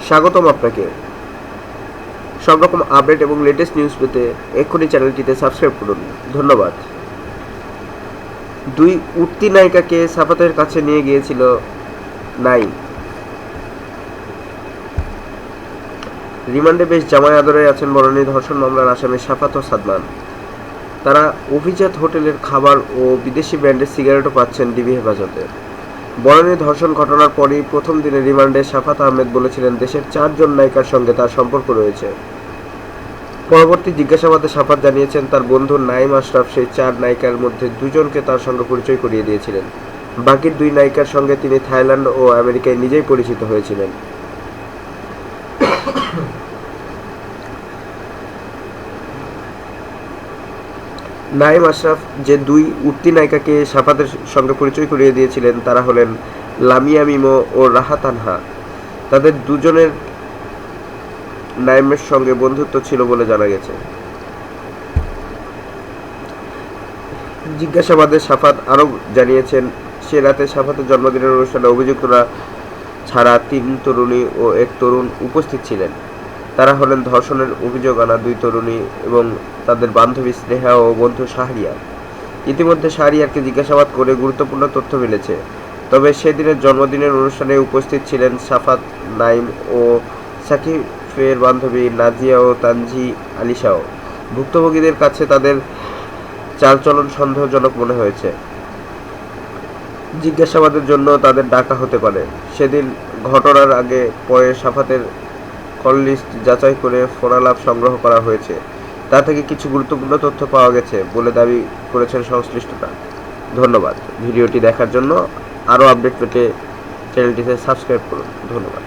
স্বাগতম আপনাকে। সব রকম আপডেট এবং লেটেস্ট নিউজ পেতে এক্ষুনি চ্যানেলটিতে সাবস্ক্রাইব করুন। ধন্যবাদ। দুই উঠতি নায়িকাকে সাফাতের কাছে নিয়ে গিয়েছিল নাইম। রিমান্ডে বেশ জামাই আদরে আছেন বনানী ধর্ষণ মামলার আসামি সাফাত ও সাদমান। তারা অভিজাত হোটেলের খাবার ও বিদেশি ব্র্যান্ডের সিগারেটও পাচ্ছেন ডিবি হেফাজতে। বনানী ধর্ষণ ঘটনার পরই প্রথম দিনে রিমান্ডে সাফাত আহমেদ বলেছিলেন দেশের 4 জন নায়িকার সঙ্গে তার সম্পর্ক রয়েছে। পরবর্তী জিজ্ঞাসাবাদে সাফাত জানিয়েছেন তার বন্ধু নাইম আশরাফ সেই 4 নায়িকার মধ্যে 2 জনকে তার সঙ্গে পরিচয় করিয়ে দিয়েছিলেন। বাকি 2 নায়িকার সঙ্গে তিনি থাইল্যান্ড ও আমেরিকায় নিজেই পরিচিত হয়েছিলেন। নাইম আশরাফ যে 2 উঠতি নায়িকাকে সাফাতের সঙ্গে পরিচয় করিয়ে দিয়েছিলেন তারা হলেন লামিয়া মিমো ও রাহা তানহা। তাদের 2 জনের নাইমের সঙ্গে বন্ধুত্ব ছিল বলে জানা গেছে। জিজ্ঞাসাবাদে সাফাত আরও জানিয়েছেন সে রাতে সাফাতের জন্মদিনের অনুষ্ঠানে অভিযুক্তরা ছাড়া 3 তরুণী ও 1 তরুণ উপস্থিত ছিলেন। তারা হলেন ধর্ষণের অভিযোগ আনা 2 তরুণী এবং তাদের বান্ধবী স্নেহা ও বন্ধু শাহরিয়ার। ইতিমধ্যে শাহরিয়ারকে জিজ্ঞাসাবাদ করে গুরুত্বপূর্ণ তথ্য মিলেছে। তবে সেদিনের জন্মদিনের অনুষ্ঠানে উপস্থিত ছিলেন সাফাত, নাইম ও সাকিবের বান্ধবী নাজিয়া ও তানজি আলিশাও। ভুক্তভোগীদের কাছে তাদের চালচলন সন্দেহজনক মনে হয়েছে। জিজ্ঞাসাবাদের জন্য তাদের ডাকা হতে পারে। সেদিন ঘটনার আগে পরে সাফাতের কল লিস্ট যাচাই করে ফোনালাপ সংগ্রহ করা হয়েছে। তা থেকে কিছু গুরুত্বপূর্ণ তথ্য পাওয়া গেছে বলে দাবি করেছেন সংশ্লিষ্টরা। ধন্যবাদ। ভিডিওটি দেখার জন্য। আরও আপডেট পেতে চ্যানেলটিতে সাবস্ক্রাইব করুন। ধন্যবাদ।